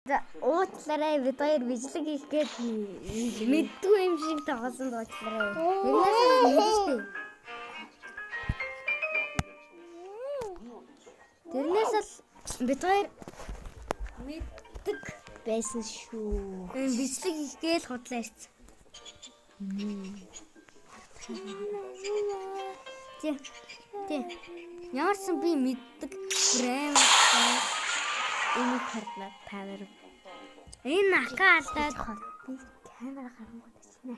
За уучлаарай бид хоёр бичлэг хийх гээд мэдгүй юм шиг тоглосон уучлаарай. Тэрнээс л бид хоёр мэддэг байсан шүү. Бичлэг хийх гээл худлаа ирсэн. Тий. Ямарсан би мэддэг брэм энэ харлаа тавар. Энэ акаалаад би камера харангуй шинэ.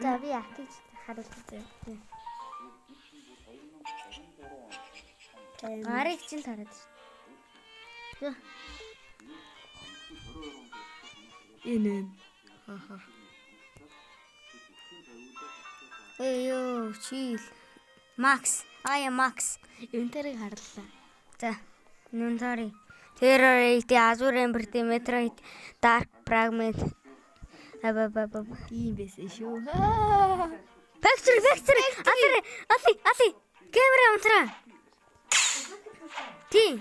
За би ахиж харуулъя. Гарыг чинь тараад шүү. Энэ. Хаха. Эё, чил. Макс. Макс. Инвентарийг харлаа. За, инвентари. Terrorist, Azure Emperor, Metroid, Dark Fragment. Ийм байсан шүү. Factory. Ali. Камера унтраа. Тий.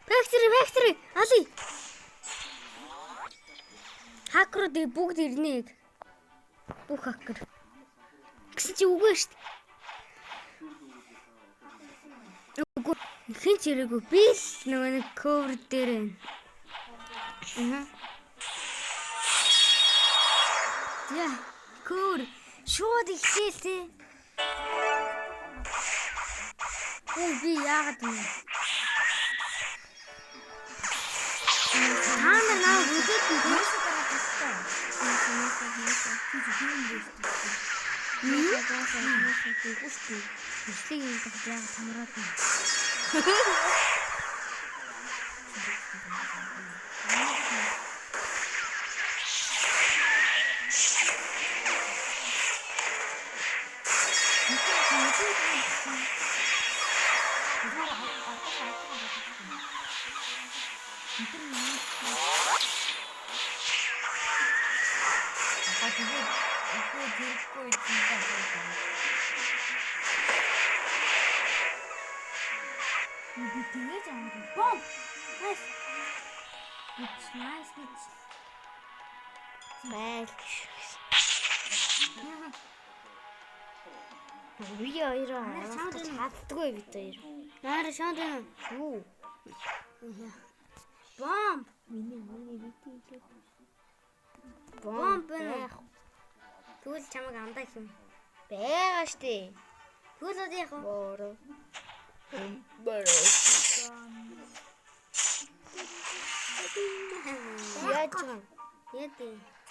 Factory. Ali. Хакерууд бүгд ирнэ. Бүх хакер. Гэсэн чи үгүй шүү дээ. Үгүй. Хэн ч ирээгүй. Би л нөгөө нэг cover дээр байна. Яа, cover шууд ихсэлтэй. Би яагаад юм? Таана наа үдээд нээсээ дараа тастай. Бичлэг юм дах яагаад тамраад байна. Би хоёроо хатдаггүй бид хоёр. Наар шанд юм. Юу? Бомб. Миний битээ. Бомб байх. Тэгвэл чамайг андаа их юм. Байгаа штэ. Тэгвэл одоо яах вэ? Яаж юм? Яа.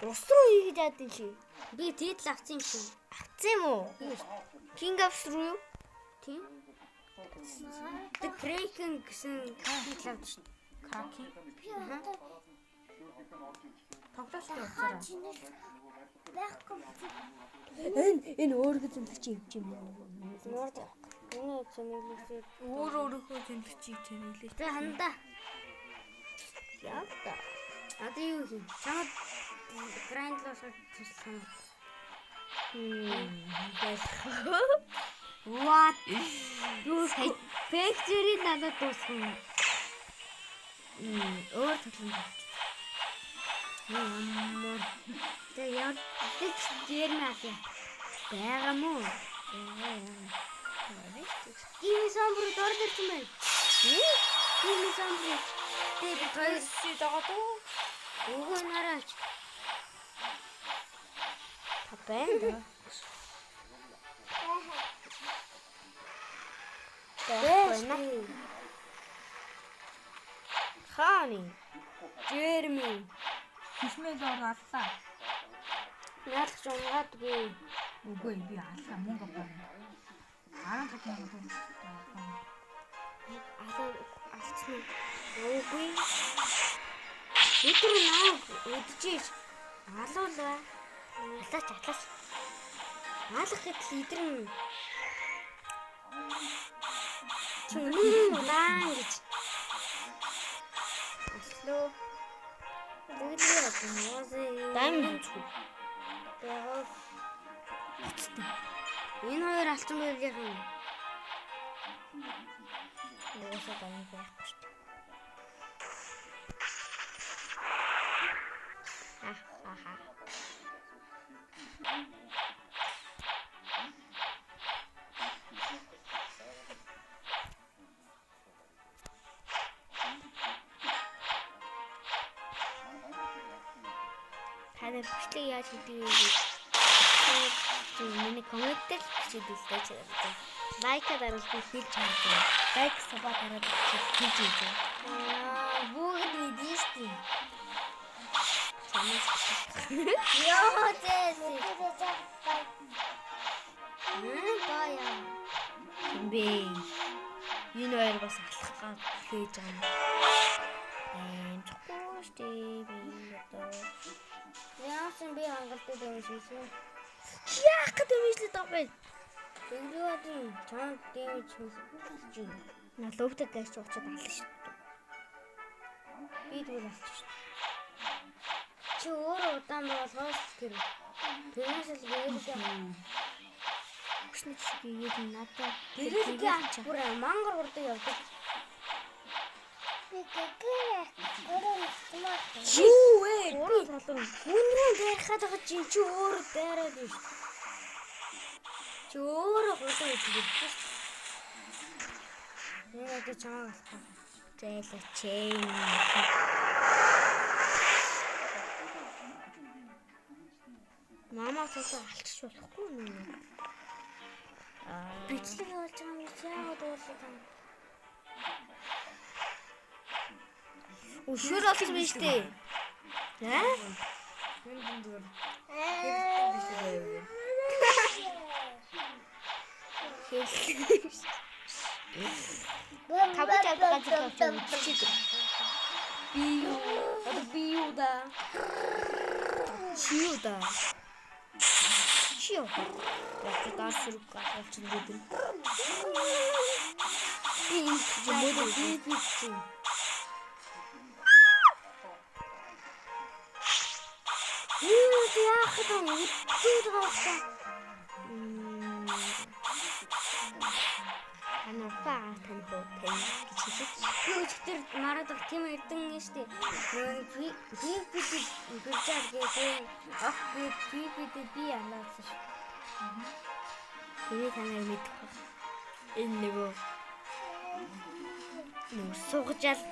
Ус руу хийж яадын чи. Би тэтэл авсан юм шиг. Авсан юм уу? King of руу юу? Тийм. The Kraken гэсэн тэтэл авсан шүү. Kraken. Тоглосон уусараа. Энэ өөрөө зэмлэгч юм. Нуурд. Энэ зэмлэгч өөрөөхөө зэмлэгчийг зэмлэгч. Тэ хандаа. Яа та. Одоо юу юм? Чамд грайндлоос туслах. What? Factory надад дуусгав. Өөр тоглоом. Тэ яа дээрнаас байгаа мó. Гими самбар дөрдөрсөн байна. Гими самбар. Тэ би гайсси дагаад. Үгүй нараач. Тапэнда. Хани. Жерми. Хисмэл орлаа. Яалах ч унгадгүй. Үгүй би аллаа мөнгө авах. 10 мянга. Алцсан. Үгүй. Өдөр наа өдөж алуулаа. Алаач. Алах гэтэл идрэн. Чүнээ гэж. Аслоо. Даймонд. Энэ хоёр алцсан байгаад юм. Уусаа гомд байхгүй шүү дээ. Ахаа. Танай бичлэг яаж хийдгийг миний коммент дээр бичээдэлтэй ч байна. Лайка даруул би хэлж байгаа. Лайк сабаа дараад хэлж байгаа. Бүгд мэдээстэй. Яа зээсэй. Бая. Би энэ хоёр бас алхах гад хийж байгаа. Чухал штий би одоо. Яасан би хангалттай дэмжсэн. Яах гэдэг юм бэ тохой. Тэнгэрийн чанга дэмж хэлсэн. Налөвдөг гэж уучаад ална шүү. Би тэгвэл алчих шүү. Чи өөрөө удаан болгоос тэр. Тэрнээс л гээдэг. Хүчний шиг ийгээд надад гээдэг ач. Бүр мангар урдаг явдаг. Юу вэ? Өөрөө толгой. Үнрээ дайрахад байгаа чи өөрөө дайраад биш. Чи өөрөө хурдан үздэг биш. Яагаад чамаа алах. Зайлаач. Мама цаасаа алчих болохгүй нэ. Бичлэг болж байгаа юм яагаад уурлаа тань. Өшөр болсон биз дээ. Табуч авдаг гэж биюда. Чиуда. Чио. Яг тасруу гахалч нүдэн. Яах вэ? Үтээд байгаа. Анаа тань хоо тань гэж хэлсэн. Юу ч тэр марадах тийм эрдэн нэштэй. Би бижаар гээсэн. Ах би анаасан шүү. Тэгээ танай мэдэх. Энэ нөгөө суугажал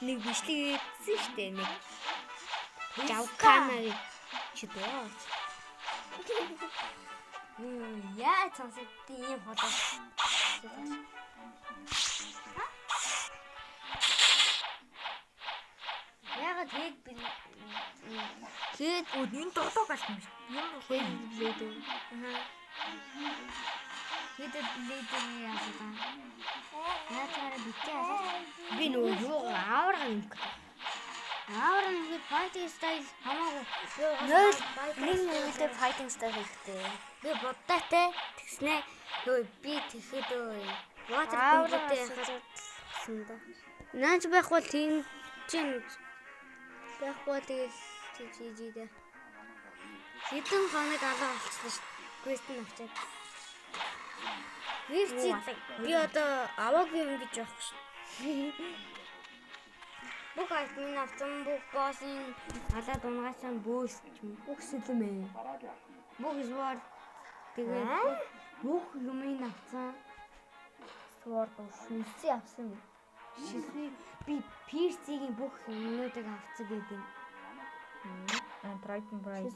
нэг бичлэг хийсэн шүү дээ нэг. Жавкана чидээ. Яа цаасаа тийм холоо. Яагаад тэгээд энэ дурдаа галсан юм шүү. Юм хэлээд. Хэдэд лидер яасан. Яатаараа битээ. Би нөгөө юу аавар юм. Аавар нэг fighting style хамаагүй. 0-1 fighting style хэрэгтэй. Би бодтаатай тэгснэ. Би тэгэхэд water bomb-тэй хассан да. Наач байхгүй тийм чинь байхгүй тэгэл жижигдээ. Хэдэн хоног алга болчихсон шүү. Quest нь авчаад. Би одоо аваагүй юм гэж явах шүү. Бүх айтмын авсан бүх боссын алаад унгасан бөөс бүх сэлмээ. Бүх sword тэгээд бүх юмыг авсан. Sword шүнсээ авсан. Шисвиг би piercing-ийн бүх юмнуудыг авцсан гэдэг. Triton Bright.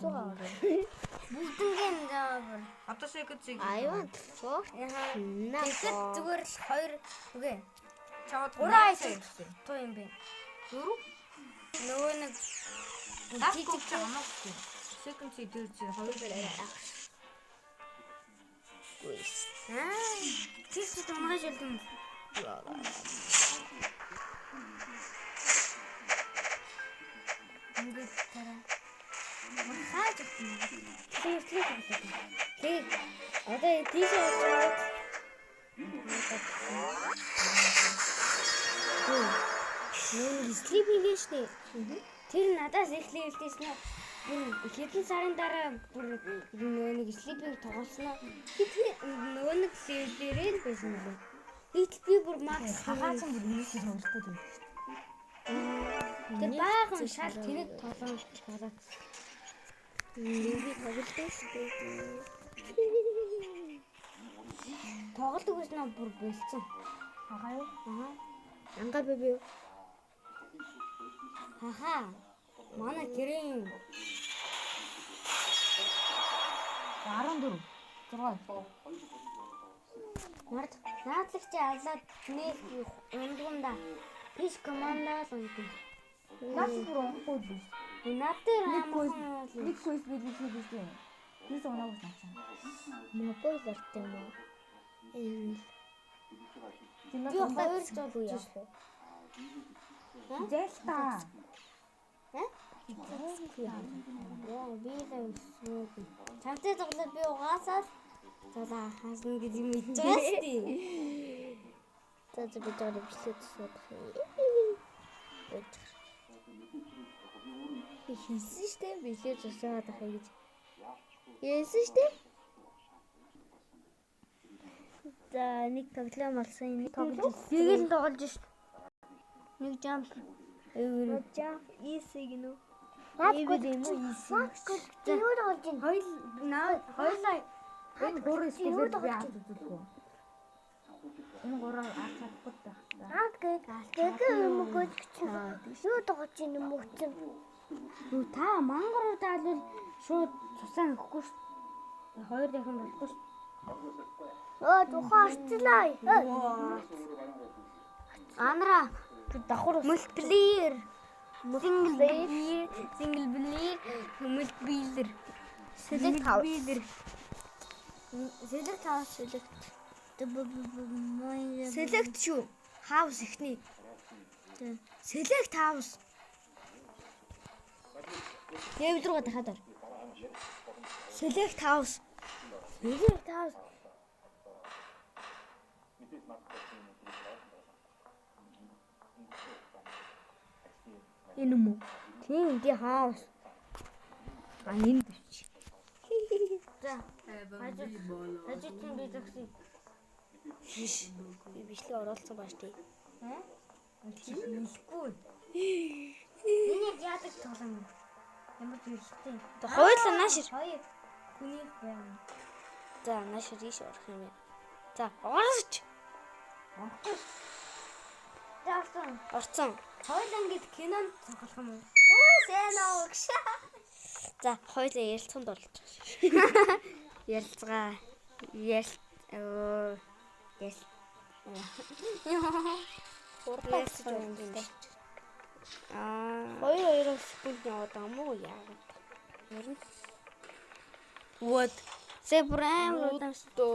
Бүгднгийн даавар. Одоо секцэг. I want four. Тэгэхэд зүгээр л 2 үгүй. Чавд 3 туу юм бэ. 4 нөгөө нэг жижиг хамаагүй. Second дээр чи 2 дээр. Гүйс. Тийш томгож ялдсан. Ингээд тараа. Махаж ирсэн. Тэг. Одоо тийш яваад. Sleeping гэжтэй. Тэр надаас их левелтэйсэн. Хэдэн сарын дараа бүр нэг sleeping тоглосноо. Тэр нөгөө нэг левелээр байсан юм. Би бүр макс хагаан ч бүр юусэн сонирхгүй тийм. тэр баахан шал тэрэг толгой болоод би тоглолтой шүү дээ. Тоглолт үгүйснэ бүр бэлцэн. Хагаа юу? Аа. Ангаа би. Хаха. Манай гэрэн 14. 6. Мард наадлагч алаад нэг ундгунда пиш командаас унтив. Наас бүр унахгүй л. Надад нэг квест билээ тийм. Юус унаагүй санаа. мобайл арт юм уу? Чиний би хоёр жол яах вэ? Зэлта. Яа, би л өсвөө. Чамтай тоглоод би угаасаас за хаасна гэж юм хэлж байгаа шүү дээ. За би дээр бичлээд суудах юм. Би хийсэн шүү дээ. Бичлээд суудах ахыг гэж. Хийсэн шүү дээ. За нэг тоглоом алсан нэг тоглож нэг л тоглож шүү. Нэг jump jump easy гинөө. Эвгүй юм уу easy. Юу тоглож байна? Хоёлаа Энэ гурван спилээр би авч үзүүлэхгүй. Энэ гурав авч чадахгүй байх та. Гэг юм уу гэж юу тоглож байна юм уу ч юм. Юу та мангар даалвал шууд цусаа өгөхгүй шүү. Хоёр дахин болохгүй шүү. Тухайн арчлаа. Анра давхар мультиплеер. Single player, multiplayer. Select house. Select house select. Select шүү. House ихний. Select house. Нэвд рүү дахиад ор. Select house. Select house. Энэ мө. Тийм ди хаус. Энэ биш. За. Ажид тийм би зогсъё. Би бичлэг оролцсон бааш тий. Тиймгүй. Энэ яадаг тоглоом юм. Ямар зүйлтэй. Хоёул наашир. Хоёр. Хүний байна. За наашир ийш орох юм байна. За орооч. Орцсон. Хоёул ингэж кинонд тоглох юм уу? Сайн уу гэж. За хоёул ярилцсанд оролцож. Ярилцгаа. Хоёр секунд яваад амуу яагаад. Ярина. Вот. Себрэм рутамсто.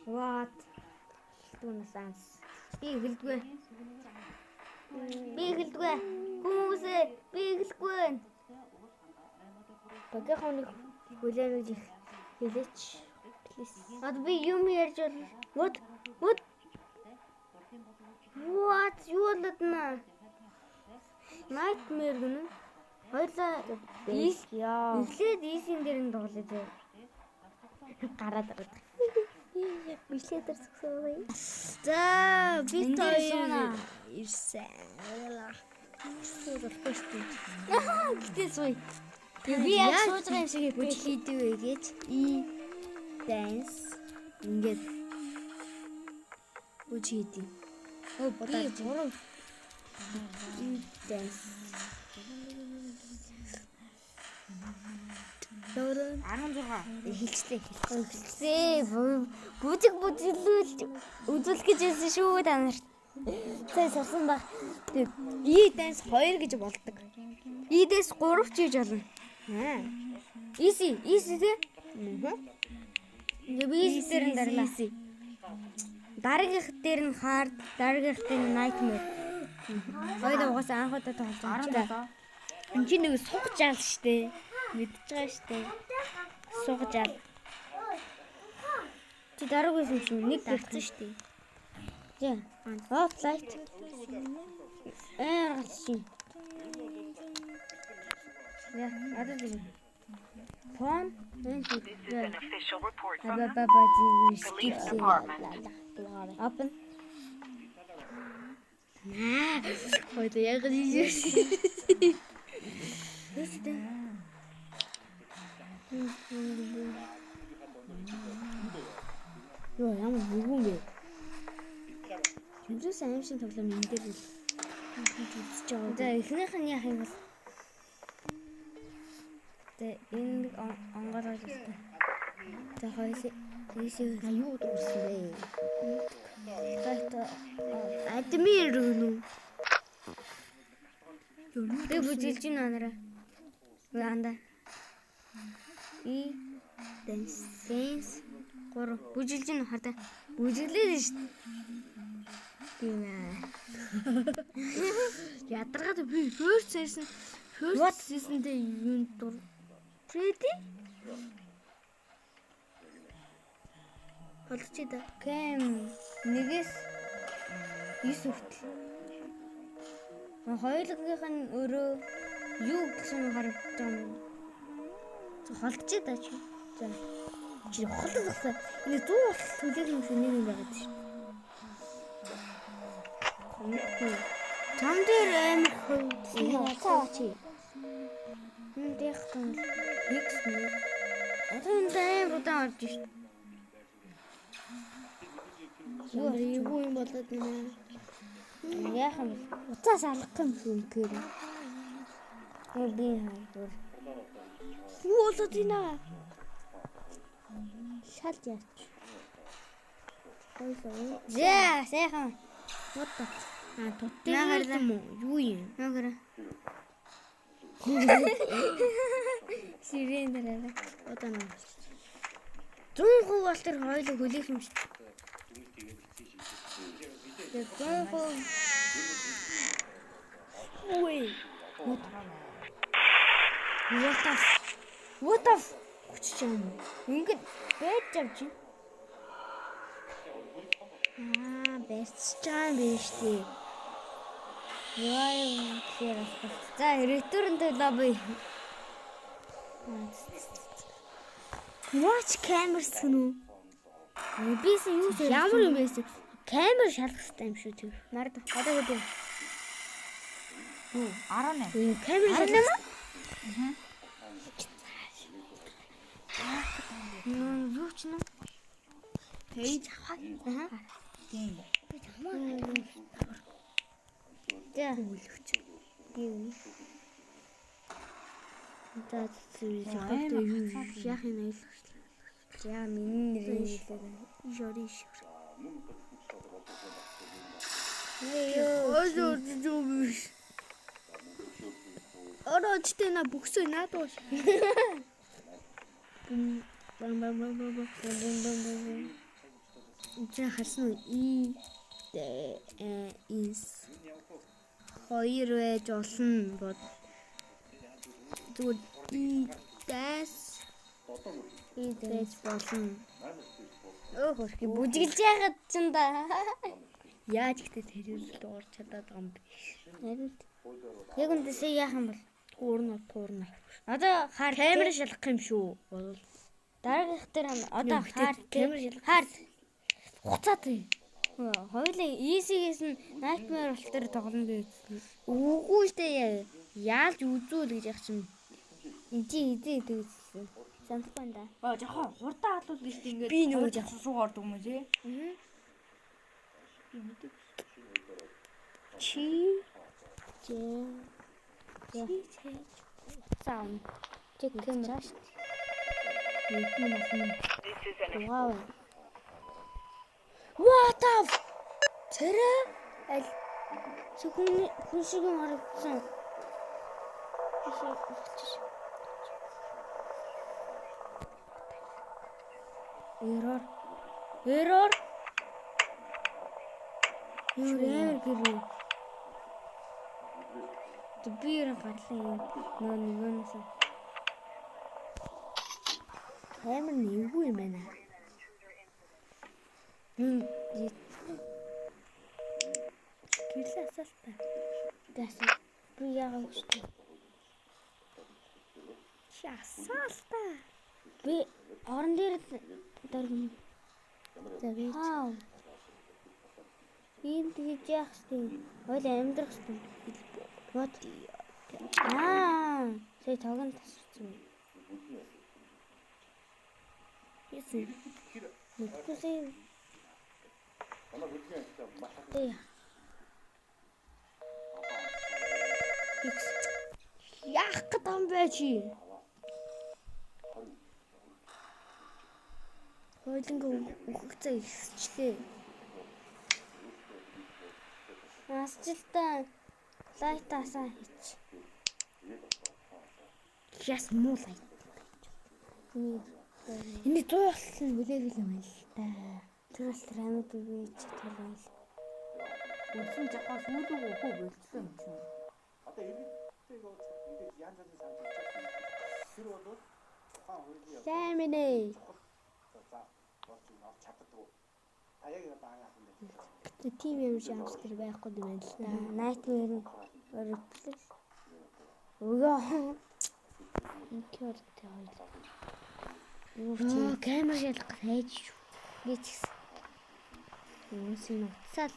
What? Тунасанс. Би эхэлдэггүй. Хүмүүсээ би эхэлгүй. Багийнхаа нэг хүлээнэж их хэлээч. Please. Ад би юм ярьж бол. What? Юу болдно? Nightmare гэнэ. Хоёлаа эхлээд ийсийн дээр нь тоглож. Гараад ороод. Бичлэтэр сөхсөө. За би тоёна ирсэн. Суулахгүй шүү. Гэтээ сууя. Би яг сууж байгаа юм шиг бүжлийдээ вэ гэж dance ингээд бүжлийдээ. Би гурав dance. 16 хэлцээ. Бүжиг үзүүлэх гэж байсан шүү та нарт. Цай сурсан баг. И-дэнс 2 гэж болдог. И-дэнс 3 ч хийж болно. Easy тий. Би easy дээр нь дарлаа. Дараагийнх дээр нь hard, дараагийнх дээр нь nightmare. Хоёул угаасаа анх удаа тоглосон. 17. Энд чинь нэг сугж аал штэ. Мэдчихэж байгаа штэ. Сугж аал. Чи дараагийнх нь чинь нэг гэрсэн штэ. За, off light. Гарч чи. Я, адаа Фон This is an official report from the Police department. Open. Heute яг тийш. Йоо ямар нэгэн бэ? Юусэн аимшиг тоглоом энэ дээр л үзэж байгаа. За эхнийх нь яах юм бол энэ онгороо гэсэн. За хоёул ийшээ юу дурсан бэ? Адмир гэнэ. Тэ бүжилж ин анараа. Анда. Дэнс 3 бүжилж ин хардаа. Бүжиглээ шүү дээ. Тийм ээ. Ядаргаад би first season-тэй юунд дур. Pretty? Олдчих да. Кэм 1-ээс 9 хүртэл. Хоёулынх нь өөрөө юу гэсэн харагдаж байгаа юм. Холдчих да чи. За. Чи холдсон. Энэ 100 болтол төлөөх юм шиг нэг юм байгаад шүү. Там дээр амар хөө цаа чи. Энд яг том X мэ. Одоо энэ амар удаан орж шүү. Юу юм болоод байна. Яах юм бэ? Уцаас алах юм шүү гэр. Би хаа. Юу болоод байна? Шалт яач. Зэ, сайхан. Вот так. Туттай юм уу? Юу юм? Нагара. Сирен дээр одоо наа. 100% бол тэр хоёулаа хүлээх юм шүү. Тэр 100%. Ой. What of? Хүчж юм. Ингээд байж авч. Бэст чам биш тий. Яа, хэрэг. За, return-д лобби. Watch cameras гэнэ. Бис юу ч ямар юм бэ? Камер шалгах хэрэгтэй юм шүү тэр. Нард одоо гэдэг. Юу 18. Камер шалгах. Юу ч нэ. Пэйж авах. Тийм. За үлвч. Юу. За зөв юу яах юм айлчлаа. За миний нэрээ Жориш. Ой. Орочтой на бөхсөө наадууш. За харсан уу? Is 2 байж болно бод. Зүгээр дэс идэж болно. Хөөх бүжиглж яхад ч юм да. Яаж ихтэй тэрэл дуурч чадаад байгаа юм бэ? Харин яг үндэсээ яах юм бол туурна. Одоо хаар камер шалгах юм шүү. Бол дараагийнх дээр одоо хаар камер шалгах. Хуцаад бай. Хоёулаа easy-гээс нь nightmare болтер тоглоно гэж. Үгүй штэ яалж үзүүл гэж яах чинь. Эзээ гэсэн. Санахгүй да. Жохоо хурдан алуул гэж ингээд би нөгөө жах суу ордог юм тий. Чи саунд чек камера штэ. Вау. What the? Тэрэ аль хүн шиг юм харагдсан. Error. Юу гэрээ. Тэбэр гарлаа нөө нэгнээс. Хэмэр нэггүй юм байна. Гэрлээ асаалтаа. Дэс би яагаад гэж. Шасаалта. Би орон дээр дөргөн. Тэгэж. Ийм тэгэж яах вэ? Хойл амьдрах шүү. Вот. Сая тогон тасчихсан. Яасан? Мэдгүй. Яах гэдэг юм бэ чи? Хойлонго өгөхцөө ихсчлээ. Асжилтаа лайтаасаа хийч. Яс муу лайт. Энийг 100 болсон хүлээгэл юм байна л та. Тэр бол амид үгүй ч толгой. Үлсэн жахаас үүдүүг өгөө болцсон юм чинь. Одоо иргэдтэй нөгөө мэдээж янз бүрийн санал тавьчихсан. Тэр бол тухайн хөргийн Сэмэнэ. за болж авч чаддгүй. А яг одоо аяахан дээр. Тэ тим юм шамс тэр байхгүй юм байна л та. Nightmare өрөвлөл. Өөё. Инкер таа. Камер шалгах хайж шүү. Гэчихсэн. Үнсэн утсаал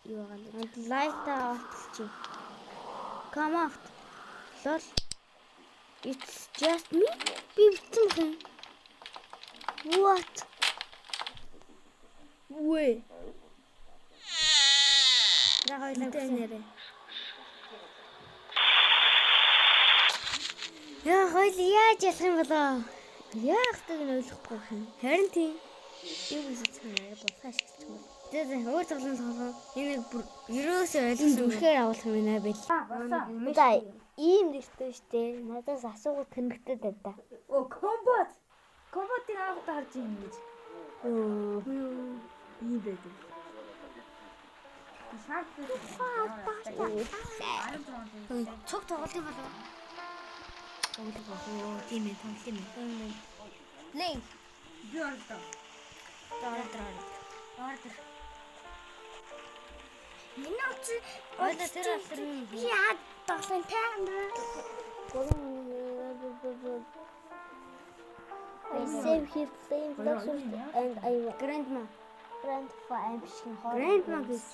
юу гал. Лайта отлчих. Come out. Lol. It's just me. Би битэн хэн. What? Вэ. Нэрэ. Яа хойл яаж ялах юм болоо? Яах гэдэг нь ойлгохгүй юм. Харин тийм. Юу гэсэн цаанаа болохоо шилжих юм. Тэгээд өөр тоглоом тоглоо. Энэ бүр ерөөсөө ойлгосон дүрхээр авах юм байна байл. За ийм нэртэй штэ. Надаас асуугууд тэнэгтэй даа. Комбот. Комботыг аваад харж юм гэж. Ийм байдаг. Цог тоглолт юм болов. Тоглох тийм ээ тоглолт юм. Лей. Би ордоо. Ордер. Энэ очи ойлоо тэр алтерны яа тоглоом таа. I save his flame flashers and I grandma ambition hall. Grandma is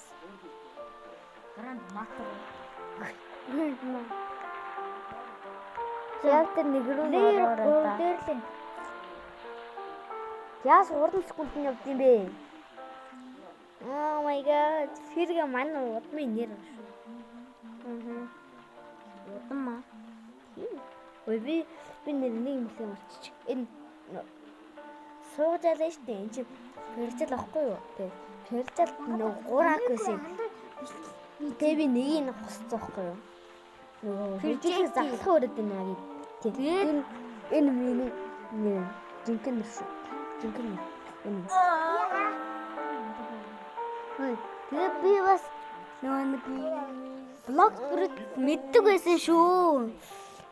Grandma. grandma. Яг тэр нэг рүү ороод Дэрлээ. яас уран скулд нь явд юм бэ? Oh my god. Фирга мань удмын нэр. Удмаа. Ой би нэг юм марччих. Энэ сууж ялаа штэ. Энд чи пержил авахгүй юу? Тэг. Пержил нэг 3 гэсэн. Тэг би нэгийг нь хосцоохгүй юу? Нөгөө пержил залхах өрөөд байна гэж. Тэгээд энэ миний жинхэнэ шүү. Жинхэнэ. Энэ. Тэгээд би бас нөгөө нэг блог бүрд мэддэг байсан шүү.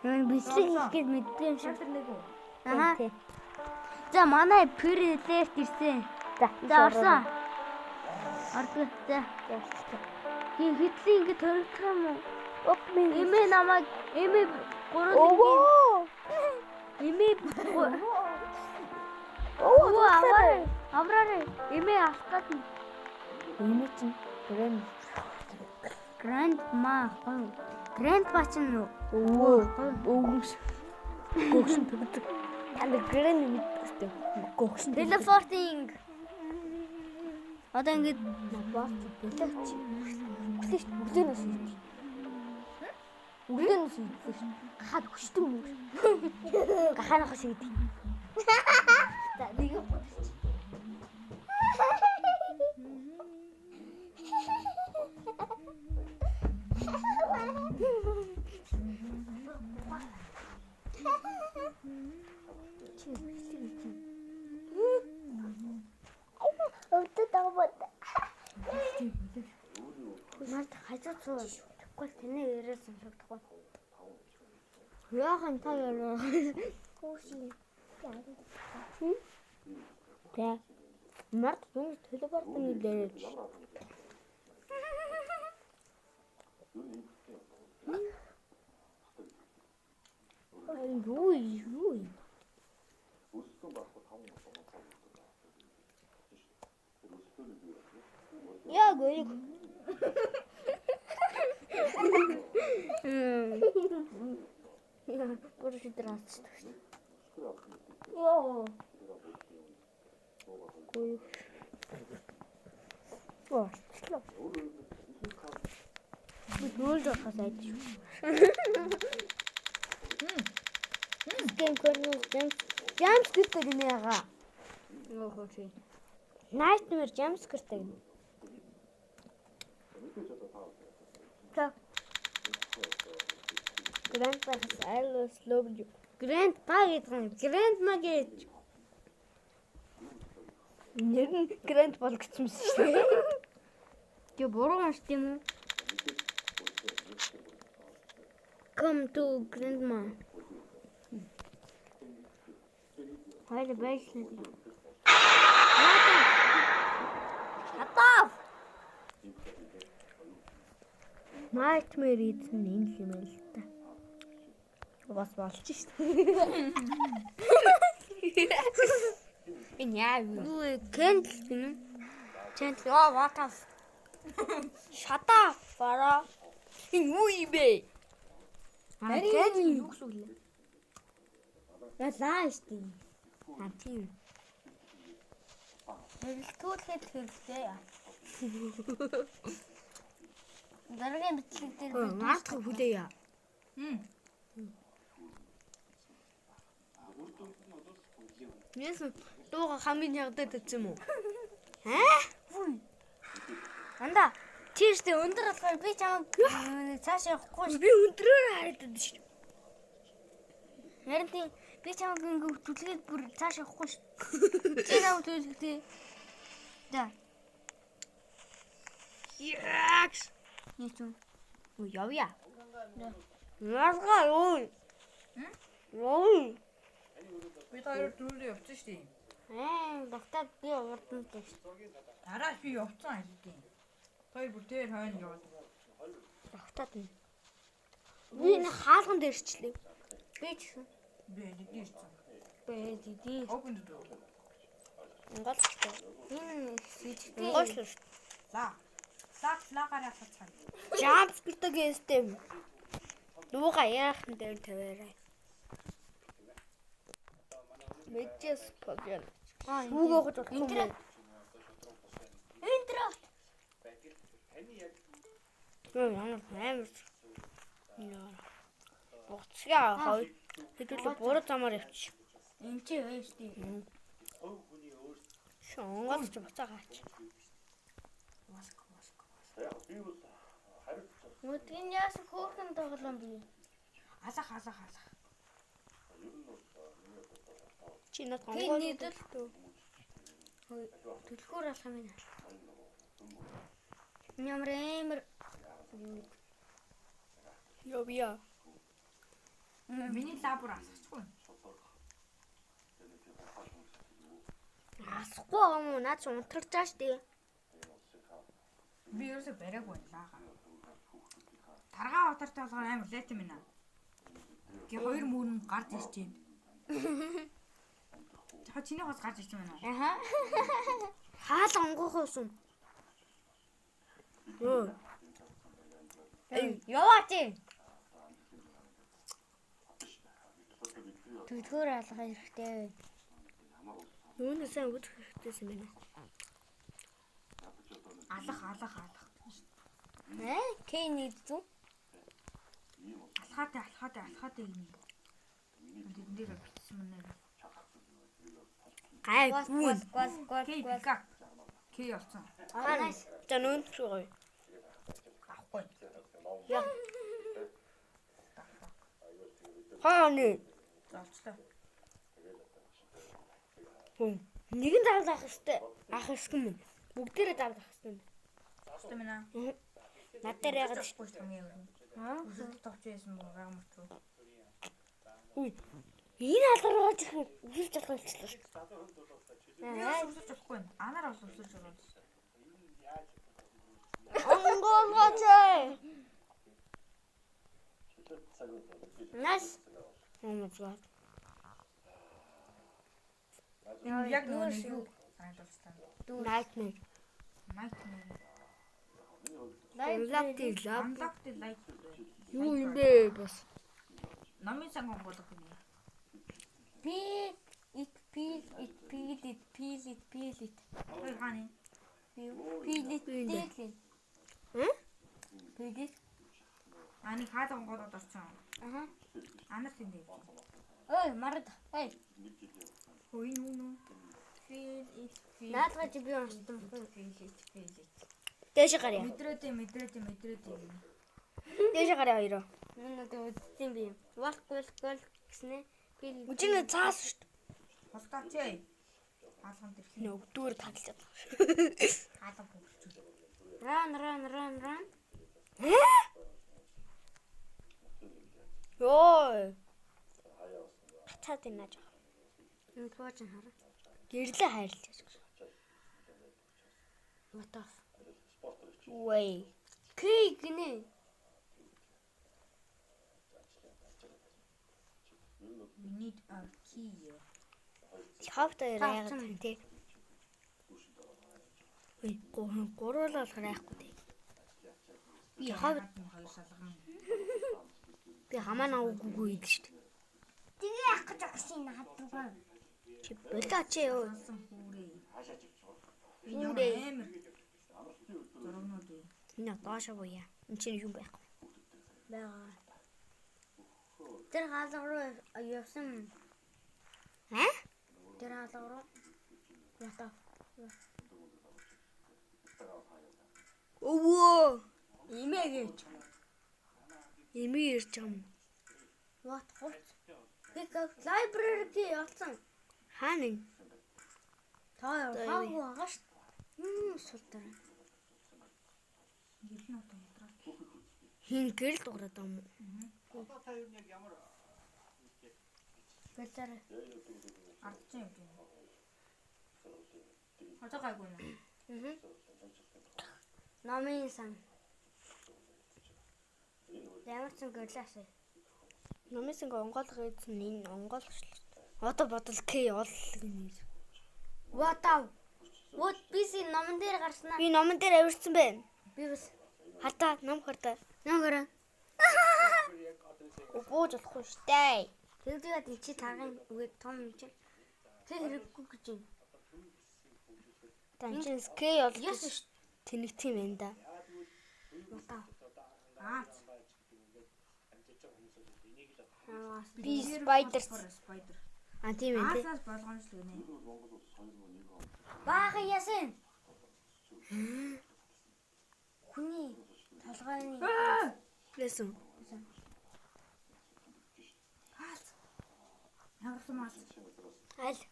Нөгөө бичлэг хийх гээд мэддэг юм шиг. Аа. За манай перэлэрт ирсэн. За орсон. Ордог. За. Хитлийн ингэ төрөх юм уу? Эмээ намайг эмээ 3 эмээ авраарэ эмээ авах гэдэг. Эмээ чинь грандма грандпа чинь өвгөш төгдөг. Танд грэнд мэддэг. Гогшин телефортинг. Одоо ингэж баах бэлээч. Бэлээч бүгдээс үү. Бүгдээс үү. Гахаад хүчтэй юм уу? Гахаанах шиг гэдэг. За нэг юм. Өвдөд аваад. Март хажууд суу. Тэгвэл тэнэ яриа сонсогдохгүй. Яахан та яриа. Хүүши. Тэ. Март түнг телефортны дээрэж. Юу юм? өссөн байхгүй 5 жил байгаа. Яг үгүй. Бүр шийдэр авчихсан. Йоо. Оо. Бүр жохос айдчих. Гейм коннект. Jump scare гэнэга. Нөө хөөч. Nightmare jump scare гэнэ. За. Grandpa has always loved you. Grandpa гэдэг. Grandma гэж. Нэр нь Grandpa гэсэн юм шүү дээ. Тэг буруу уншд юм уу? Come to grandma. Хайр байшин. Хатав. Nightmare эзэн энэ юм л та. Бас болж шүү дээ. Энэ яа юу кэндл гэнэ? Кэндл what up? Shut up. Бара. Юу юм бэ? Кэндл юу гэсэн үг вэ? Ялаа штий. Тийм. Хэлтүүлээд хэрэгтэй. Дараагийн бичлэг дээр наадах хүлээе. Яс дууга хамгийн ягдаад байсан юм уу? Анда тийштэй өндөр болохоор би чамд цааш явахгүй. Би өндрөөр хараад байна шүү. Харин тийм би чамд ингэ түлхээд бүр цааш явахгүй шүү. Чи наа түлхээ. Да. Яакс. Ничего. Ой, явъя. Ясгаа юу? Юу? Би таараа дөрөв явчихсан шүү дээ. Багтаад би урдан гэж. Дараач би явцсан хэлдэг. Хоёр бүр дээр хойно яваад. Багтаад нь. Би энэ хаалган дээр ирчлээ. Би ч гэсэн. Би дийсэн. Би дий. Open the door. Монголчтой. Энэ сэжтэй. Монголч шүү. Лагаараа хацсан. Jump scare гэстэм. Дууга яахан дээр тавиарай. Мэдээс погэн. Хүүгээ хож болох юм. Энтра. Яа, амар. Яа. Боцгаа хой. Хэдүүлээ буруу замаар явчих. Энд чи байж тий. Шонгоос ч буцаагаач. Мөдгийн яас хөөхөн тоглоом би. Алах. Чи над гонгоо төлтөө. Төлхөр алах юм байна. Нямрэмэр. Ёбия. Миний лабор асахгүй. Асахгүй юм уу? Наад ч унтрагч ааш тий. Би ерөөсө бариаг байна лаага. Таргаа утартай болохоор амар лайт юм байна. Гэ хоёр мөрөн гарч ирж байна. За чиний хос гарч ирж байна. Аха. Хаал онгоохоос юм. Өө. Яваач. Төлхөр алга хэрэгтэй. Нүүнээ сайн үзэх хэрэгтэйсэн байна. Алах. Кэний зү. Алхаатай юм. Энд дээр бичсэн мэнэ. Гай. Гол. Кей явцсан. За нүүн шүү гоё. Авахгүй. Яа. Хааны. Залцлаа. Нэгэн заавал авах хэрэгтэй. Авах хэрэгтэй юм. Бүгдээрээ заавал авах хэрэгтэй. Авахгүй мэнэ. Над дээр ягаад Авахгүй юм яа. Үсэлт товч байсан мó гамт руу. Энэ алгаргаж ирэх үсэлж болох болчихлоо шүү. Үсэлж болохгүй. Анаар бол үсэлж байгаа. Онгоолгооч. Нас. Oh my god. Энэ яг нөгөө нэг юу санагдаж байна. Nightmare. Nightmare. Unlocked lab. Unlocked light. Юу юм бэ бас? Номын санган болох юм. Peel it. Хоёр хааны. Peel it. Peel it. Ани хаалган голод орсон. Аха. Анар тэндээ. Ой, марад. Ой. Хөөе нүнү. Feel it. Наадгаа чи би уншсан. Feel it. Дээш гарья. Мэдрээд. Дээш гарья хоёроо. Нүнэ үзсэн би. Walk гэснэ. Peel. Үжиний цаас шүү дээ. Хулгаач ээ. Хаалган дэрхий. Нөгдүгээр таглаад. Хаалган бүгч. Run. Йоо. Хацаад байна жаа. Энэ тууч хара. Гэрлээ хайрлаж. What off. Way. Кей гинэ. We need a key. Хавтаа яагаад юм те. Ой, гуруулаад харахгүй те. Би хавд хоёр салган. Би хамаа нааггүй идэж штт. Тэгээ яах гэж байгаа юм хадгаа. Чи болооч ёо. Асан хүүрээ. Хүүрээ. Амар. Зургнууд ээ. Энэ доош буяа. Энд чинь юм байхгүй. Бага. Тэр хаалга руу явсан. Хэ? Тэр хаалга руу. Ята. Өвөө. Имээгэж. Имээ ирж байгаа юм. What хот? Pick up library гээ явсан. Хаана? Та хаагүй байгаа ш. Султаа. Гэрэл нь одоо ядраа. Хин гэрэл дуурайд байгаа юм. Та юу яг ямар Бэлэр. Ардчин юм байна. Одоо гайгүй нэ. Номын сан. Ямар ч гэрлээс. Номисэнг онгойлгох эзэн энэ онгойлгочлаа. Одоо бодол К ол гэнэ. What биси номон дээр гарснаа. Би номон дээр авирсан байна. Би бас Хартаа ном хартаа. ном гараа. Бууж болохгүй штэ. Тэгээд чи тагийн үгээд том юм чи. Тэг хэрэггүй гэж юм. Танчин К ол Яс ш. тэнэгт юм байна да. Аа. Би спайдер. Spider. А тийм ээ. Аасаас болгоомжлог нэ. Бага ясан. Хүний толгойн Лэсэн. Яарсан мас. Аль.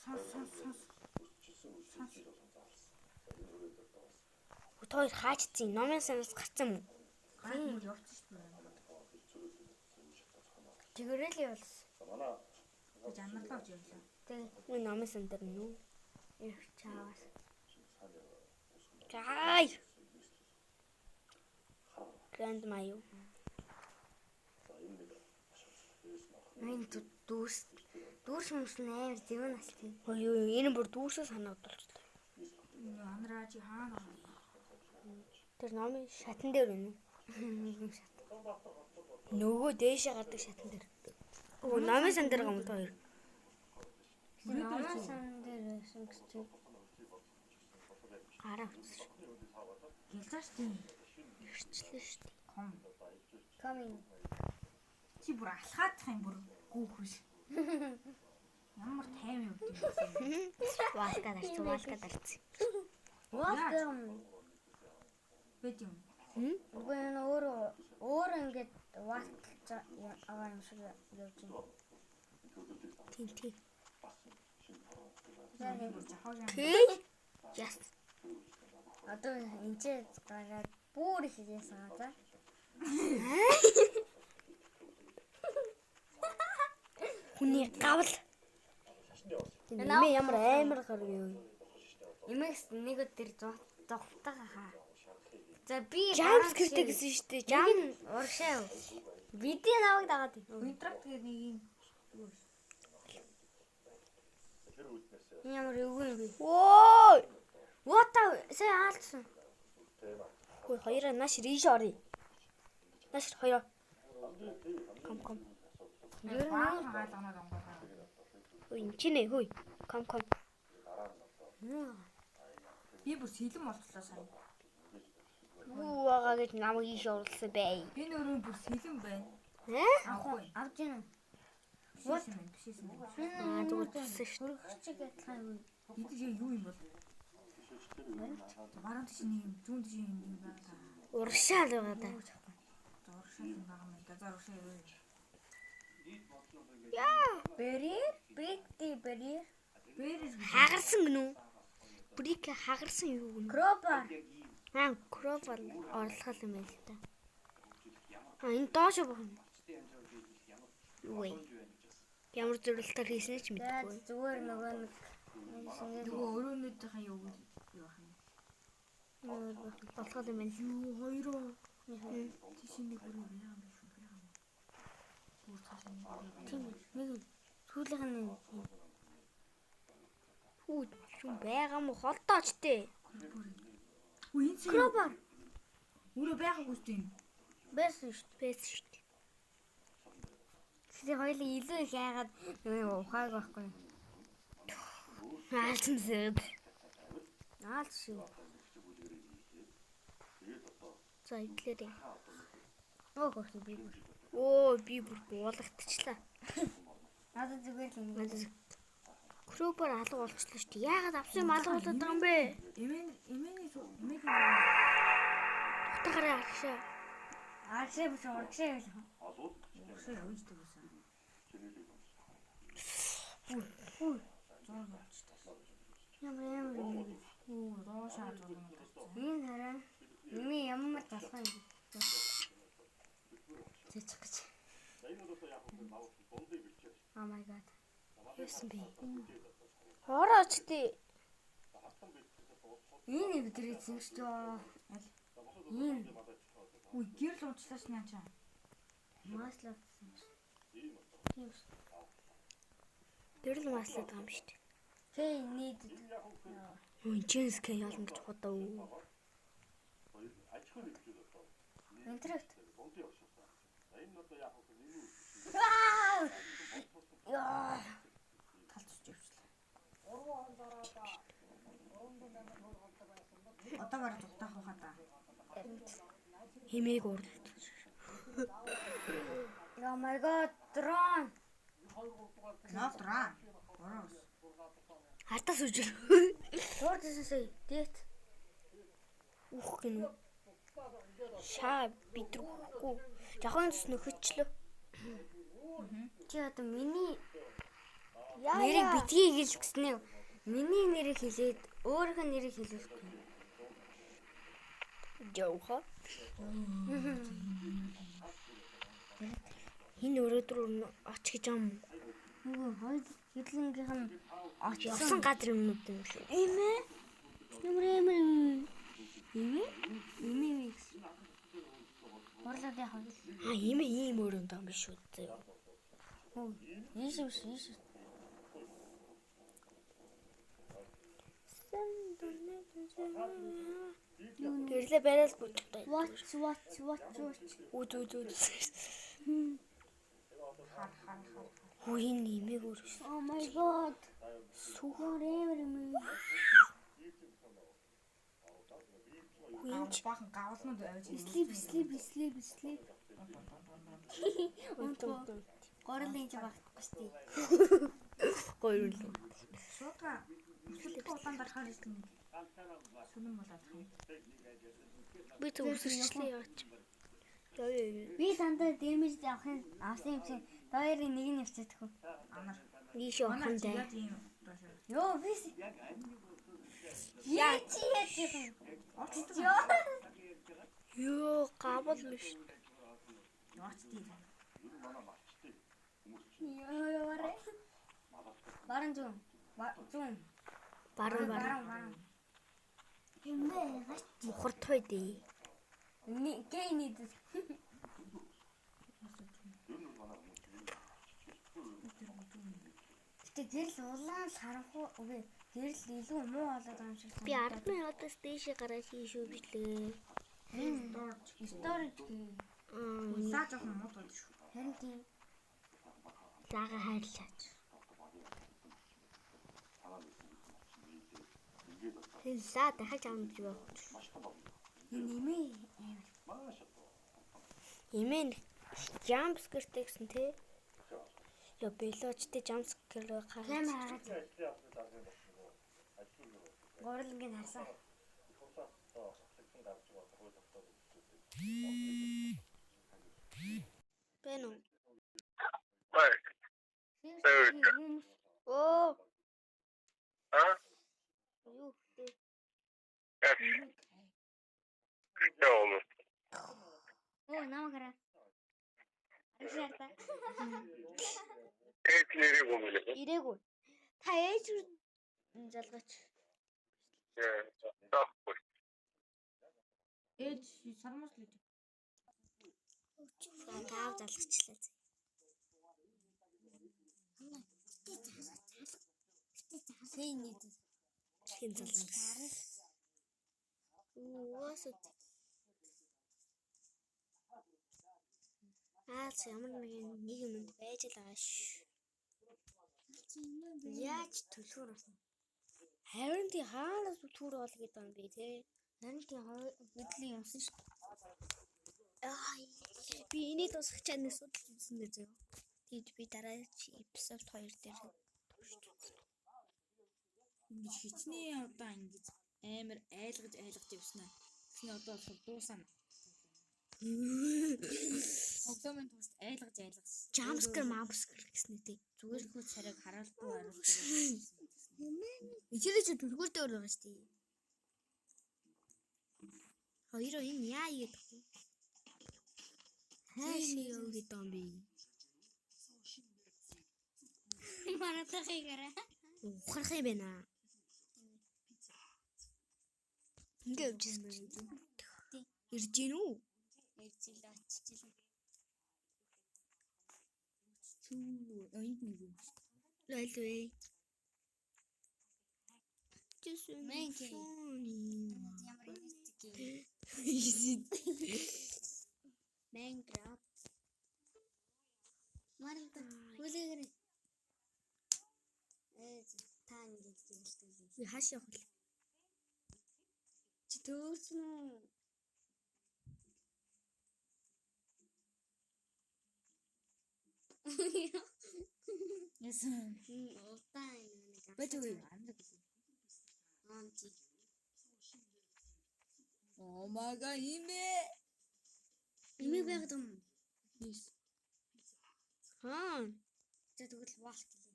Сонс. Өтгөр хаачцیں۔ Номын санаас гарсан юм. Гайгүй явчихсан шүү дээ. тэгэрэл явуулсан. Гэж амарлаа гэж явлаа. Би номын сан дээр нүү. Их чаавас. Гай. Гранд маю. Мэн дүүс хүмүүс амар зөв настай. Ой юу энэ бүр дүүсээ санагдуулчихлаа. Анраажи хаана. Тэр номын шатан дээр байна уу? Нөгөө дээшээ гардаг шатан дээр. Оо номын сан дээр гомд хоёр. Номын сан дээр байсан гэж чи. Гараа утсан. Гэлзааш тийм. Ирчлээ шүү дээ. Coming. Чи бүр алхаадах юм бүр гүүхвш. Ямар тайван юм бэ? Валка дарцсан. What Бэт юм. үгүй энэ өөр ингээд ватлж байгаа юм шиг явж байна. Тийм. Тий. Яс. Одоо энэ ч гараад бүр их хийсэн аа. Хүний гавл. Нэмээ ямар амар гараг юу. Имэкс нэг өдөр зогтойгоо хаа. За би Jump скриптэй гэсэн шүү дээ. Jump урагшаа. Бидний наваг дагаад. Контракт гэдэг нэг юм. Ямар өвгөн юм бэ? Өө! What сая хаалтсан. Хөөе хоёроо нааш риш орё. Нааш хоёроо. Ком. Ер нь хаалганаад онгоолаа. Хөөе энэ чинь хөөе. Ком. Би бүр сэлэн болчихлоо сая. Юу байгаа гэж намайг ийш оруулсан бай. Би өөрөө бүр сэлэн байна. Авах авч гин. Бишээсэн байна. Зүгээр туссан шүү. Хөргөчиг ядлаа юу? Эдгээр юу юм бол? Баруун тийш нэг юм, зүүн тийш нэг юм байна. Уршаал байгаа да. Зуршаал юм байгаа юм да. Зуршаал юу? Яа, Берир, берир. хагарсан гэнэ үү? Брик хагарсан юу гэнэ? Кропар. Кропар орлох юм байл та. Энэ доош байна. Юу вэ? Ямар зөвлөлтөөр хийсэн ч мэдэхгүй. Зүгээр нөгөө нэг Нөгөө өрөөнүүдийнхэн юу вэ? Юу ах юм? Болох юм байна. Юу хоёроо. Тийш нэг өрөө яам биш үү? Бүр цааш нэг өрөө. тийм нэг сүүлийнх нь Хүү юм байгаа мó холдооч тээ. Үгүй энэ Кропар. өрөө байгаагүй шүү дээ. Байсан шүү. Бэс шүү дээ. Тэгээ хоёул илүү их яагаад нөгөө ухааг байхгүй. Хаалцсан зэрэг. Наалт шүү. За идлээ. Өөхөс би. Оо би бүр буулгагдчихлаа. Надад зүгээр л ингэ. Кропар алга болчихлоо шүү дээ. Яагаад авсан юм алга болоод байгаа юм бэ? Эмээний Утгаараа аршаа. Аршаа биш урагшаа байл. Урагшаа уйждаг байсан. Зураг авчихсан. Ямар юм. Доошоо зураг авчихсан. Энэ хараа. Миний ямар талхаа юм. Цэцэг гэж. Oh my god. Юусэн бэ? Орооч тээ. Энэ бидний зинч жоо. Энэ Үгүй гэр л уучлаач наачаа. маслаадсан шүү. Тийм шүү. Тэр л маслаад байгаа юм шүү дээ. Hey need. Джинс кэ ялна гэж бодоо. Интеракт. Яа. Талцж явчлаа. Одоо бараг зүгтаах байхаа да. Химээг уралд. Oh my god, drone. Нотраа. Ороос. Хартаас үжир. Туурдсасаа дэт. Ух гинэ. Шаа бидрүүхгүй. Жахан ус нөхөчлөө. Чи одоо миний Нэрийг битгий гэж гиснэ. миний нэрийг хэлээд өөрийнхөө нэрийг хэлэх. Жааха. Энэ өрөөдөр оч гэж юм. Нөгөө хоёр хэдлэнгийнх нь Явсан газар юмнууд юм шүү. эмээ. Ямар эмээ. Орлоод яах вэ? Ийм өрөөнд юм биш үү зөө. Ийш. Тэрлээ барайл бүжтэй. Watch. Үд. Хөө энэ имийг өрөш. Oh my god. Сүх. Эмээ. Гавж бахан гавлнууд авч Sleep. Горлын ч багтахгүй штий. Гоёрлоо. шуудга өсөлт улаан дарахаар ирсэн. Сүнэн болоод хам. Би тэг үсэрчлээ яач. Яа. Би дандаа дэмэж авсан юм чинь хоёрын нэг нь явчихдаг хөө. Амар. Ийш явахын даа. Йоо би яа чи Ёо, габал биш. Яачдээ. Яа. Баран зүүн. Баран. Юмбэ гаш. Мухар той дээ. Гей нийт. Гэтэ гэрэл улаан сарахгүй үгүй гэрэл илүү муу болоод байгаа юм шиг Би 10 минутаас дээшээ гараад хийшүү бичлээ. Storage гээ. Лаа жоохон муу болж шүү. Харин тийм. Лага хайрлаач. Лаа дахиж амж явах. Нэмээ. Эмээ jump scare гэсэн тий. Yo белочтэй jump scare гараад. Камера хараад. Гурилангийн харсаа. Бэнэ. Ой. Оо. А? Юу вэ? Яа. Оо намагара. Аршаата. Эт нэрийг өмнө. Ирээгүй. Та ээж залгаач. Яа. Тахгүй. Ээж сармас л үү. Таав залгачлаа. Хэн нийт. Хин залгана. Уусад. Ямар нэг юмд байж л байгаа ш. Яаж төлхөр болсон? Харин тий хаанаас төлхөр бол гэдэг юм бэ те? Харин тийм хөдөлгөөн юмсан шүү. Би энийг дуусгах чанар судалж үзсэн дээ зөө. Тэгэд би дараа эпизод 2 дээр Ингэж хичнээн одоо ингэж амар айлгаж явснаа. Тэгснэ одоо болохоор дуусана. Огтомын туст айлгаж. Jumpscare mamscare гэсэн үү? Зүгээр хүү царайг хараалгүй харуулдаг. Эцэг чи төлхөр дээр байгаа шүү дээ. Хоёроо энэ яа гэдэг вэ? Хаашаа яв гэдэг юм бэ? Маратахигара. Ухрах юм байна. Ингээ явжсэн байна. Ирж гин үү? Иржил очижил. Энд нэг юм. Лайлвэ. Мэнки. Ямар инстик. Minecraft. Маринта хүлээгэрэй. Таа ингэж гэлтэй. Би хаашаа явах вэ? Чи төөрсөн үү? Ясан. Утаа нэг. Бэтгүй амдаг. Анти. Oh my god, имэ. Имэ байгаад юм. Хаа. За тэгвэл валт гэлээ.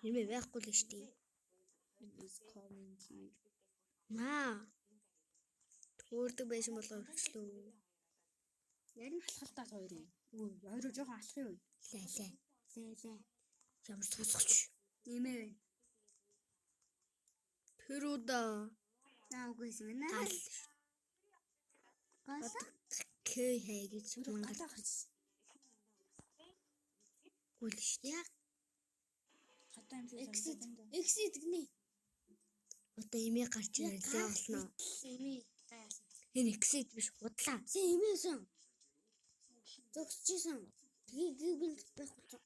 Хэмээ байхгүй л шүү дээ. Is coming here. Маа. Төөрдөг байсан болоо өрчлөө. Ярин алхалтаа хоёр юм. Өөрөө жоохон алах юм. Лай. Лээ. Ямар сонсогч. Имэ байна. Тэр удаа Наагүйсэн мэнэ. гал. Гал. Кэй хай гэж мангал Гадаа гүйл шүү дээ. юм шиг санагдав. Exit гинэ. Одоо имээ гарч ирлээ болно. Имэ гайсан. Энэ exit биш худлаа. Сэ имэсэн. Зогсчихсан. Тэгээ гүгэл байхгүй.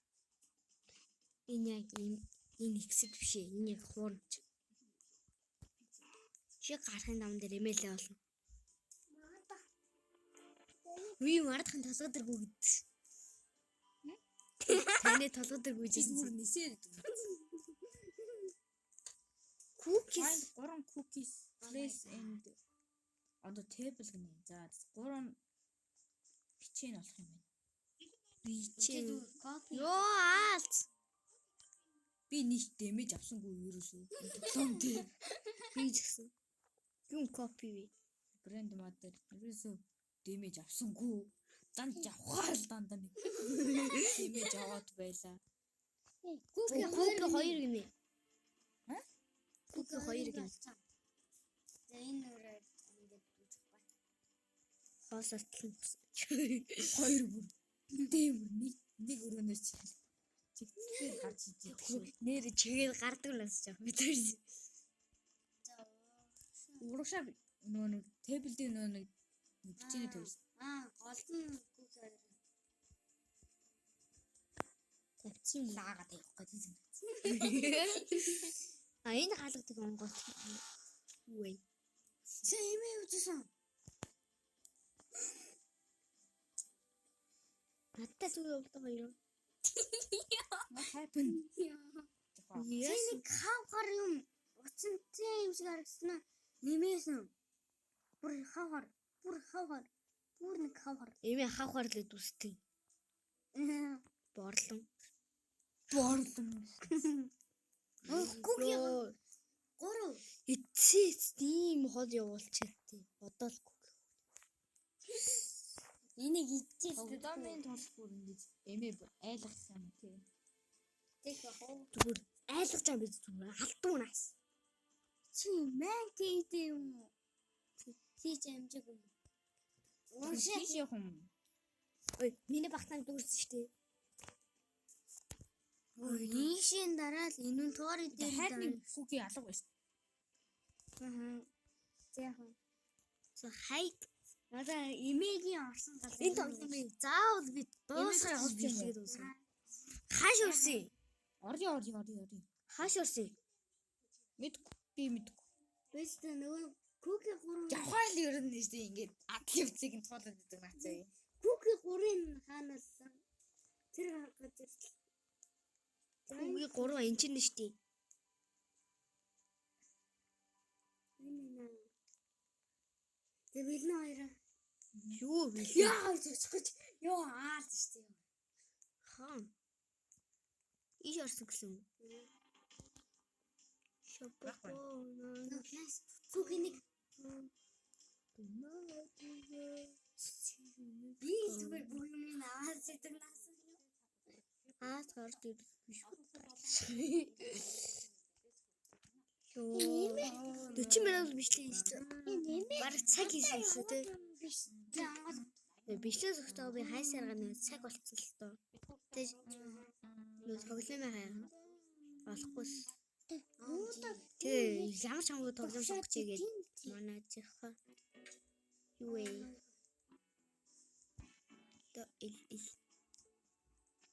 Энэ яг энэ exit биш ээ. Энэ яг хуурч. Чи гарахын дам дээр имэйлээ болно. Би мардахын толгой дээр гүгдэж. Таны толгой дээр гүйжсэн. Бүр нисээ. Cookies. 3 cookies place and одоо table гэнэ. За 3 бичэн болох юм байна. Бичээ. Кофе. Йоо аалц. Би нэг дэмэж авсангүй ерөөсөө. Том тий. Би ч гэсэн. Юм копи вэ? Брэнд модер ерөөсөө дэмэж авсангүй. Дан явхаал дандаа нэг. Дэмэж аваад байлаа. Кофе Хоёр гинэ. Ха? Кофе 2 гинэ. За энэ үрээ ингээд үзэх бай. Хоосоос тэлэн. 2 бүр. Дэм нэг өрөөнөөс Чигтээ гарч ижиж шүү. Нэр чигээр гардаг л бас жаа. Мэдэрч. Урагшаа нөгөө нэг тэбэлдээ нөгөө нэг бичээний тавьсан. Голдон гүг хоёр. Тавьчих юм. Лаагаад явах гэдэг юм. Энэ хаалгадаг онгоо. Үгүй. Чи имээ үзсэн. Надтай зүгээр болдог хоёр. What happened? Yes. Чи нэг хавхар юм. Уцантай юм шиг харагдсан. Нэмээсэн. Бүр хавхар. Бүр нэг хавхар. Эмээ хавхар л үстэй. Борлон. Гүг гурав. Эцээс ийм хол явуулчихтий. Одоо л гүг. Энийг идчихсэн. Одоомын тулс бүр ингэж эмээ айлгах юм тий. Тэг яах вэ? Зүгээр айлгаж байгаа биз зүгээр алдуунаас. Чи мэн тийдэ юм уу? Чи амжиг юм. Уншиж явах юм. Ой, миний багтаан дүүрсэн шүү дээ. Ийшийн дараа л инвентори дээр Хайрны хүүгийн алга байсан. Зяах. За хайд. Одоо имэгийн орсон гал. Энэ тоглоомыг заавал би дуусгах Имэгээ хэлгээд үсэн. Хааш урсан? Ори. Хааш урсан? Мэдгүй. Бэстэ нөгөө Куки 3. Явхаа л ер нь нэстэ ингээд адал явцыг нь туулаад идэг нацаа. Куки 3-ын хаанаас тэр газар. Үгүй 3 эн чинь штий. Энэ. Тэг билнэ хоёроо. Юу вэ? Яа зөчгөж. Йоо аалж штий. Хаа. Иш орсон гэсэн. Куки нэг би зүгээр бүх юм аваад зэдэг наасан. Хаар дээр биш үү? Йоо. 40 минут бичлээ шүү дээ. Бараг цаг хийсэн шүү дээ. Бичлээ зөвхөн би хайсаар нэг цаг болцсон л тоо. Тэг нөө тоглоомын хайх. Болохгүй. Тэг ямар ч хамаагүй тоглоом сонгочихъя гэж манай чихээ. Юу вэ?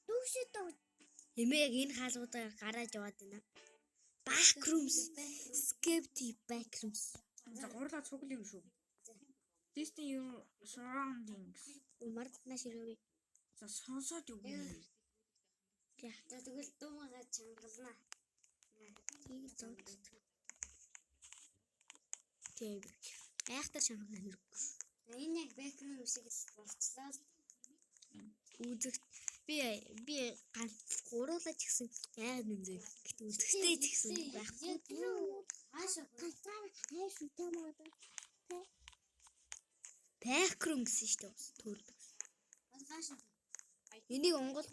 Дүүшэд Эмээ яг энэ хаалгуудаар гараад яваад байна. Backrooms, Skepty Backrooms. За гурлаа цуглаа юм шүү. Disney your surroundings. Мард наш ирээ. За сонсоод юу юм. за тэгвэл дуумаа чангалнаа. Тийг зод. Тэг. Айхтар шамхна хэрэггүй. Энэ яг бэкрум шиг л болцлоо. Үзэх би ганц гуруулаач гэсэн яагаад нүнзээ. Гэтэ үзэхтэй ч гэсэн байхгүй. Аашаа хайш утамаад. Backrooms гэсэн шүү дээ. Төрд. Аашаа. Энийг онгол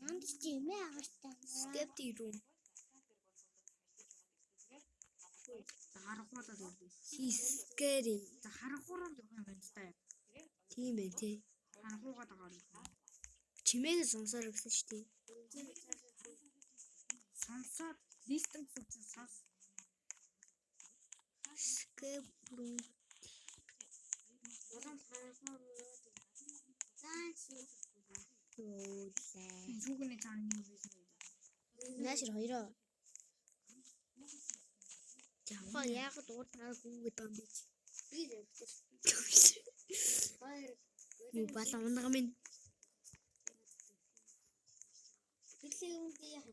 Янд чи имээ агаартай. Skepty room. Харахуулаад өгдөө. Scary. За харахуурал явах юм байна та. Тийм ээ тий. Харахуугаад байгаа юм. Чимээг сонсоор өгсөн шүү дээ. Сонсоод distance үзэн сонс. Escape room. Улам ханахаа. Заач. Өөлээ. Зүгний цааны юу байсан бэ? Наашир хоёроо. Яхаа яагаад ууртаа гүгээд байгаа юм бэ? Би зэвчээ. Хоёр. Юу бала унгам минь. Билээ юм би яах.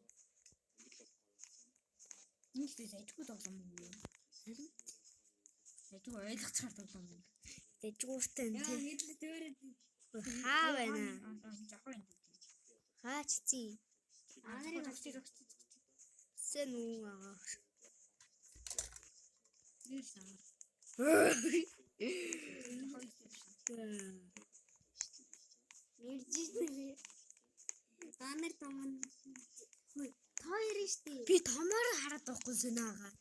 Нэг л ажгүй тоглоом юм. Ажгүй ойлгох цаар тоглоом юм. Дэжгүүртэй Яа тий. хэдлээ дээрээ. Хаа байна? Жахаа юм. Хаач чи. Аарыг Сэн үү аа. Мэржээ. Танер томон. Хөөе, тойр штий. Би томоор хараад байхгүй сүнээгаа.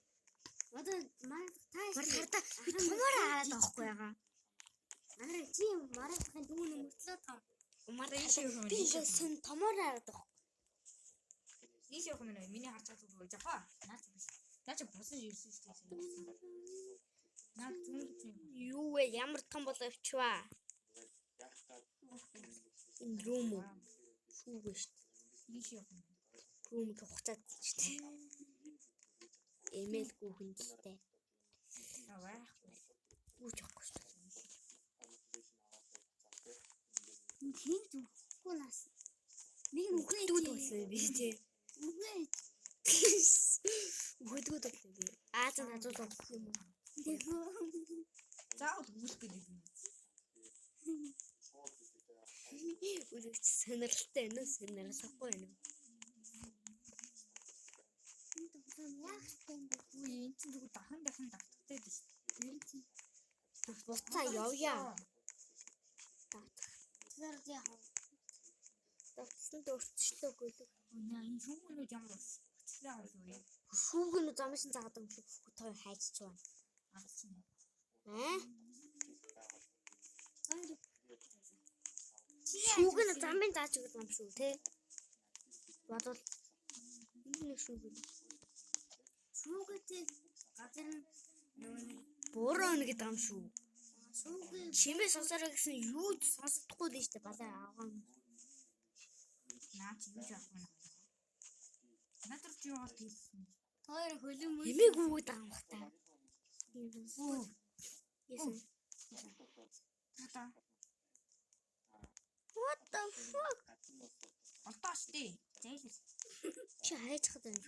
Одоо мар тааш. Мар хардаа би томоор хараад байхгүй ягаа. Манай чи марахын дүүн мөртлөө том. Би ингээд сэн томоор хараад байгаа. Ийш явах юм байна. Миний харж байгаа зүгээр жахаа. Наач бусан ирсэн шүү дээ. Наад зүг Юу вэ? Ямар том боловчваа? Энэ рүүм үү? Шүүг шүү дээ. ийш явах юм. Рүүмд хугацаад шүү дээ. Эмэйл гүхэндэлтэй. Байхгүй. Гүйж авахгүй шүү дээ. Хин зүггүй нас. Нэг үгүй Дүүд болсон би тий. үгүй. Үгдүүд болсон би. Ааз нь хазуул авах юм уу? Заавал үүсэх гэдэг юм. Үлэгч сонирхолтой байна уу? Сонирхохгүй байна уу? Үгүй энэ чинь зүгээр дахин давтахтай дээ шүү. Буцаа явъя. Тэр яа. Давтсан дөрчлөөгүй л. Яа энэ шүүгнүүд ямар болчихлаа вэ? Шүүгэн замшин заадаг юм шиг той хайчих байна. Арцсан. Шүүгэн замын зааж өгөх юм шүү те. Бодвол энэ шүүгэн. Шүүгтэй газар нь Буруу нэг дам шүү. шүүгээ Чимээ сонсороо гэсэн юу ч сонсохгүй л штэ балаа аваа. Наач юу яах вэ? Надад ч юу бол хийсэн. хоёр хөлөн мөн Эмээг үүд байгаа юм бахта. Яасан. Тата. What the fuck? Алтааш тий. Зэйлс. Чи хайцах юм.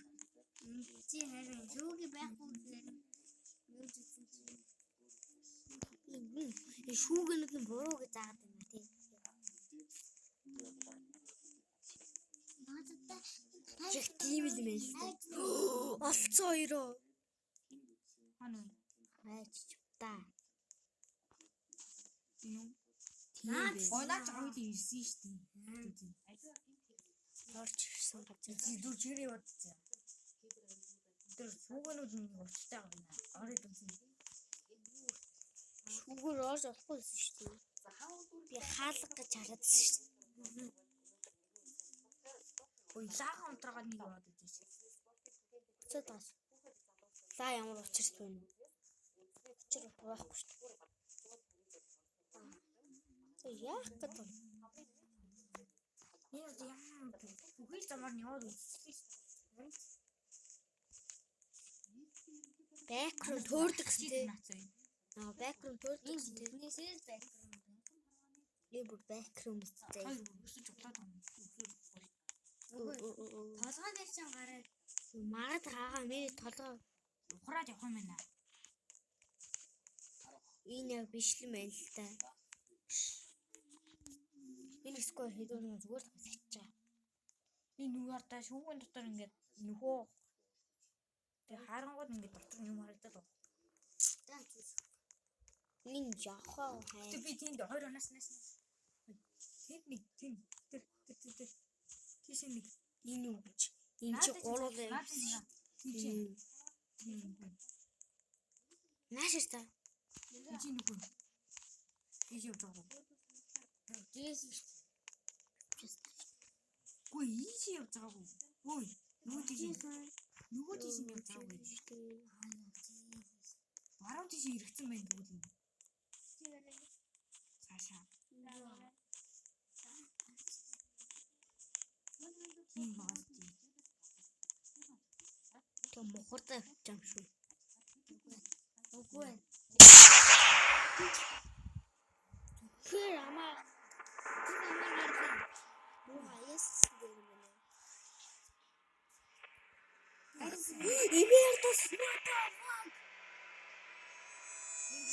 чи харин шүүгээ байхгүй гэхээр юу гэсэн чи Энэ шүүгэнүүд нь буруу гэж заагаад байна тий. надад Яг тийм л мэн л дээ. Олцоо хоёроо. Хана. Хайч та. Тийм. Тийм. Онаач ойд ирсэн шүү дээ. Орч ирсэн газар. Зүр чирээ бодсон. Тэр шүүгнүүд нь урттай байна. Орой дэмсэн. Шүүгээр орж болохгүй шүү дээ. Би хаалга гэж хараадсан шүү дээ. Ой лаахан унтраагаад нэг яваад үзсэн. Цаа таас. Лаа ямар учирч байна уу? Учир байхгүй шүү дээ. Яах гэдэг вэ? Энэ ямар үгүй замаар нь яваад үзсэн. Бэкграунд төөрдөг гэсэн. Нацаа. Бэкграунд төөрдөг гэсэн. тэрнээсээ бэкграунд Би бүр бэкграунд үзтэй. Хоёр өсөж углаад байна. толгой дээр чинь гараад Марад хаагаа миний толгой Ухраад явах юм байна. энэ яг биш л мэн л та. Энэ скор хэдүүн зүгээр л хасчихаа. Энэ нүгээр та шүүгэн дотор ингээд нөхөө. Тэгээ харангууд ингээд дотор юм харагдаад байна. Энэ яхаа хай. Тэг би тэнд 2 оноос нэс. Тэнд нэг тэр тийш нэг Энэ үү гэж. Энэ чи гурав л. Наашир та. чи нүгөө. Тийш явж байгаа. дээс Гүй ийш явж байгаа. Ой, нөгөө тийш явж байгаа. Баруун тийш иргэсэн байна тэгвэл. Цаашаа. Тийм бааз тий. Тэг мохортой авчаам шүү. үгүй Хэр амаа. Тэр амаа гэрдээ. Юу хаяас дээр мэнэ. Имээр тас.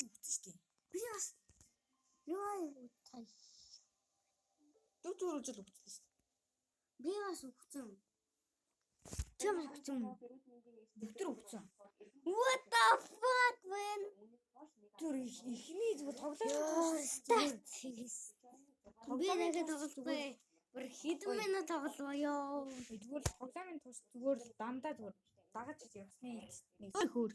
Үгтэй. би бас юу Тай. Дөрөв жил үгтэй шүү. би бас өгсөн Чам хэвчэн. Дэвтэр үгцэн. What the fuck man? Тэр ихний зүгээр Ёо, тоглоод старт. Би нэгэ тоглохгүй. Бүр хэдэн минут тоглоо ёо. зүгээр тоглоомын тус зүгээр дандаа зүгээр дагаж явсны нэг хөөх